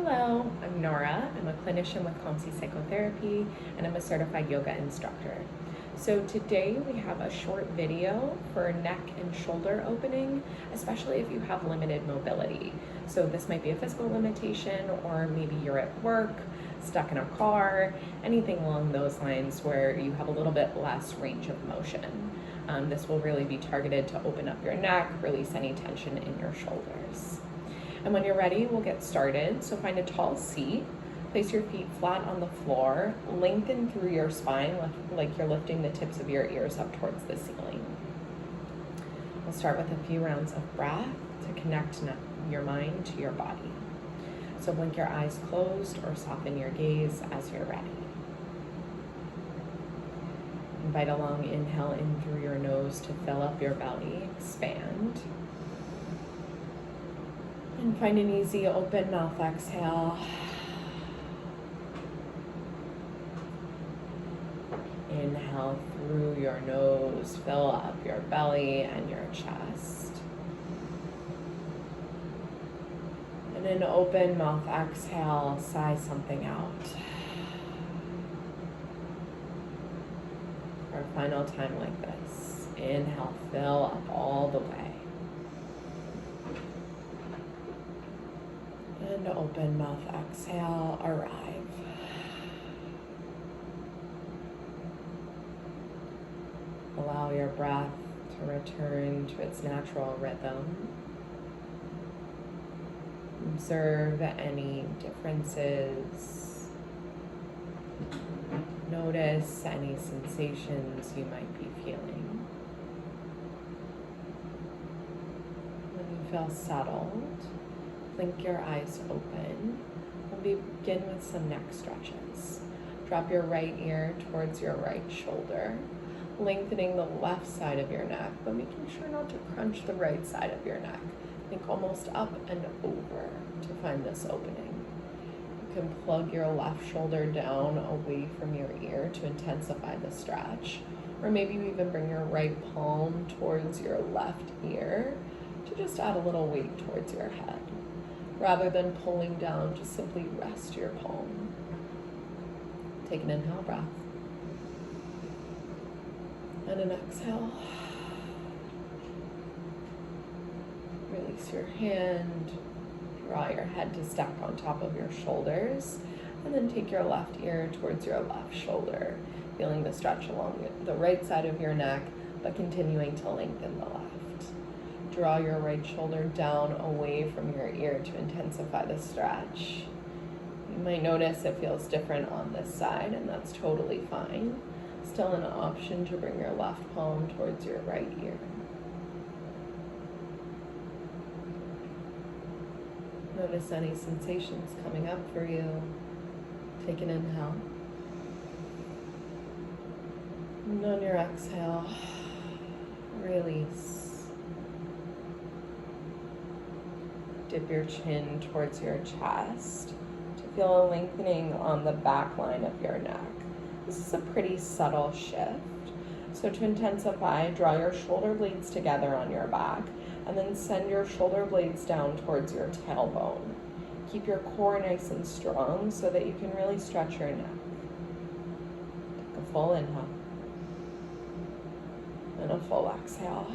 Hello, I'm Nora. I'm a clinician with Psychotherapy, and I'm a certified yoga instructor. So today we have a short video for neck and shoulder opening, especially if you have limited mobility. So this might be a physical limitation, or maybe you're at work, stuck in a car, anything along those lines where you have a little bit less range of motion. This will really be targeted to open up your neck, release any tension in your shoulders. And when you're ready, we'll get started. So find a tall seat, place your feet flat on the floor, lengthen through your spine like you're lifting the tips of your ears up towards the ceiling. We'll start with a few rounds of breath to connect your mind to your body. So blink your eyes closed or soften your gaze as you're ready. Invite a long inhale in through your nose to fill up your belly, expand. And find an easy open mouth exhale. Inhale through your nose, fill up your belly and your chest. And an open mouth exhale, sigh something out. For a final time like this, inhale, fill up all the way. And open mouth exhale, arrive. Allow your breath to return to its natural rhythm. Observe any differences. Notice any sensations you might be feeling. When you feel settled, blink your eyes open. We'll begin with some neck stretches. Drop your right ear towards your right shoulder, lengthening the left side of your neck, but making sure not to crunch the right side of your neck. Think almost up and over to find this opening. You can plug your left shoulder down away from your ear to intensify the stretch, or maybe you even bring your right palm towards your left ear to just add a little weight towards your head. Rather than pulling down, just simply rest your palm. Take an inhale breath. And an exhale. Release your hand. Draw your head to stack on top of your shoulders. And then take your left ear towards your left shoulder, feeling the stretch along the right side of your neck, but continuing to lengthen the left. Draw your right shoulder down away from your ear to intensify the stretch. You might notice it feels different on this side, and that's totally fine. Still an option to bring your left palm towards your right ear. Notice any sensations coming up for you. Take an inhale. And on your exhale, release. Dip your chin towards your chest to feel a lengthening on the back line of your neck. This is a pretty subtle shift. So to intensify, draw your shoulder blades together on your back and then send your shoulder blades down towards your tailbone. Keep your core nice and strong so that you can really stretch your neck. Take a full inhale and a full exhale.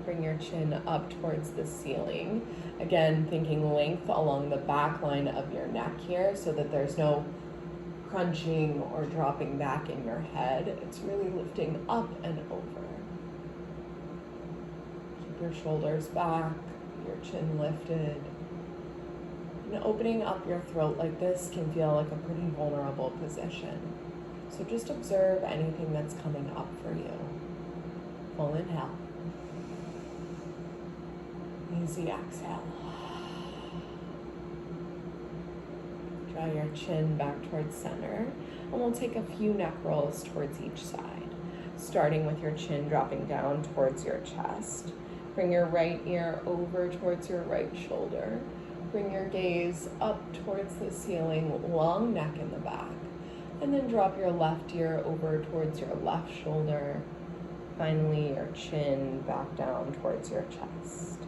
Bring your chin up towards the ceiling. Again, thinking length along the back line of your neck here so that there's no crunching or dropping back in your head. It's really lifting up and over. Keep your shoulders back, your chin lifted. And opening up your throat like this can feel like a pretty vulnerable position. So just observe anything that's coming up for you. Full inhale. Easy exhale. Draw your chin back towards center, and we'll take a few neck rolls towards each side, starting with your chin dropping down towards your chest. Bring your right ear over towards your right shoulder. Bring your gaze up towards the ceiling, long neck in the back, and then drop your left ear over towards your left shoulder. Finally, your chin back down towards your chest.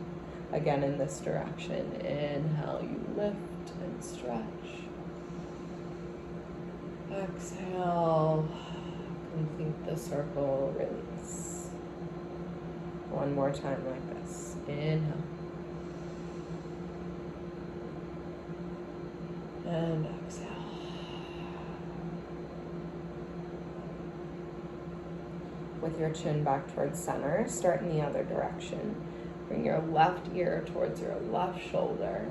Again, in this direction. Inhale, you lift and stretch. Exhale, complete the circle, release. One more time like this. Inhale. And exhale. With your chin back towards center, start in the other direction. Bring your left ear towards your left shoulder.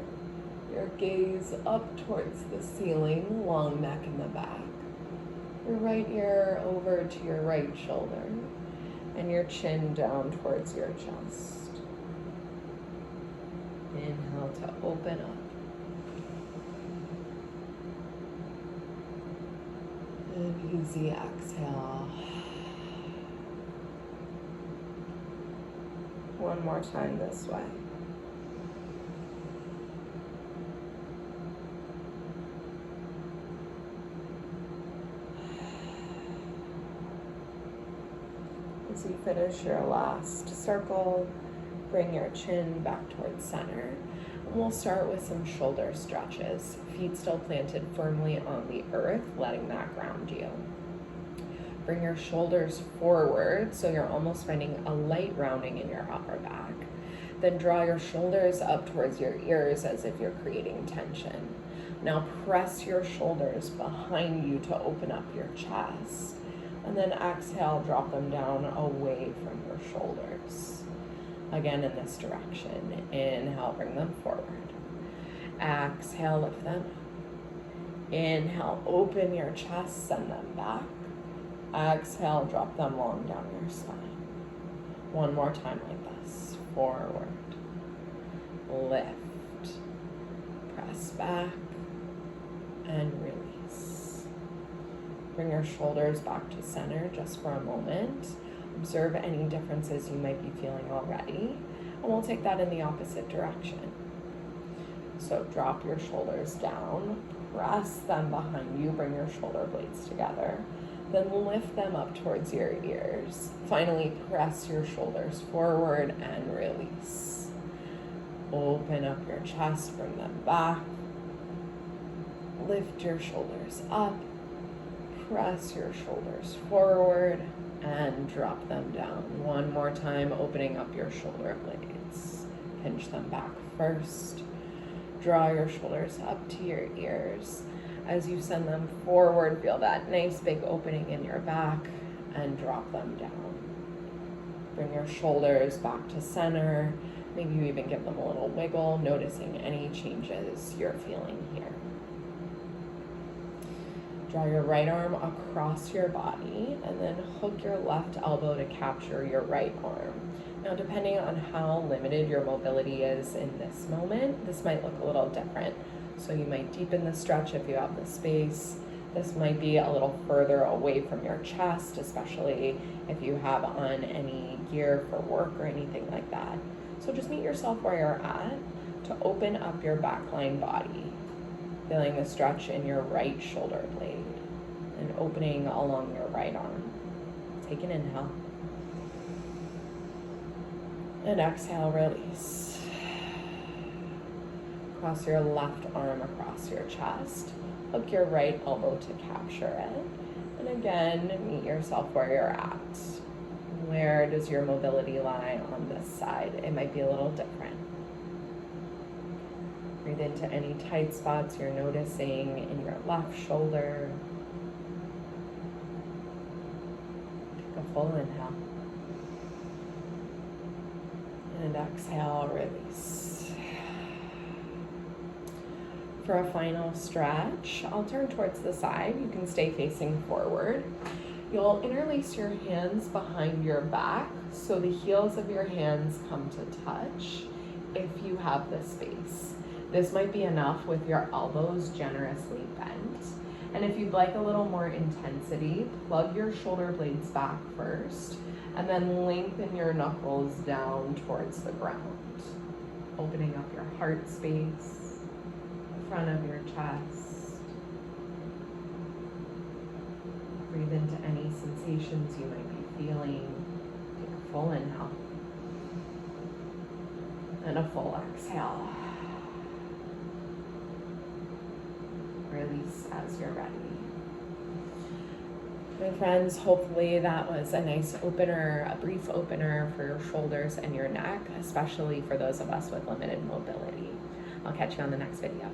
Your gaze up towards the ceiling, long neck in the back. Your right ear over to your right shoulder. And your chin down towards your chest. Inhale to open up. And easy exhale. One more time this way. As you finish your last circle, bring your chin back towards center. And we'll start with some shoulder stretches. Feet still planted firmly on the earth, letting that ground you. Bring your shoulders forward so you're almost finding a light rounding in your upper back. Then draw your shoulders up towards your ears as if you're creating tension. Now press your shoulders behind you to open up your chest. And then exhale, drop them down away from your shoulders. Again, in this direction. Inhale, bring them forward. Exhale, lift them up. Inhale, open your chest, send them back. Exhale, drop them long down your spine. One more time like this. Forward. Lift. Press back. And release. Bring your shoulders back to center just for a moment. Observe any differences you might be feeling already. And we'll take that in the opposite direction. So drop your shoulders down. Press them behind you. Bring your shoulder blades together. Then lift them up towards your ears. Finally, press your shoulders forward and release. Open up your chest, bring them back. Lift your shoulders up. Press your shoulders forward and drop them down. One more time, opening up your shoulder blades. Pinch them back first. Draw your shoulders up to your ears. As you send them forward, feel that nice big opening in your back and drop them down. Bring your shoulders back to center. Maybe you even give them a little wiggle, noticing any changes you're feeling here. Draw your right arm across your body and then hook your left elbow to capture your right arm. Now, depending on how limited your mobility is in this moment, this might look a little different. So you might deepen the stretch if you have the space. This might be a little further away from your chest, especially if you have on any gear for work or anything like that. So just meet yourself where you're at to open up your backline body, feeling the stretch in your right shoulder blade and opening along your right arm. Take an inhale. And exhale, release. Cross your left arm across your chest. Hook your right elbow to capture it. And again, meet yourself where you're at. Where does your mobility lie on this side? It might be a little different. Breathe into any tight spots you're noticing in your left shoulder. Take a full inhale. And exhale, release. For a final stretch, I'll turn towards the side. You can stay facing forward. You'll interlace your hands behind your back so the heels of your hands come to touch if you have the space. This might be enough with your elbows generously bent. And if you'd like a little more intensity, plug your shoulder blades back first and then lengthen your knuckles down towards the ground, opening up your heart space, the front of your chest. Breathe into any sensations you might be feeling. Take a full inhale. And a full exhale. Release as you're ready. My friends, hopefully that was a nice opener, a brief opener for your shoulders and your neck, especially for those of us with limited mobility. I'll catch you on the next video.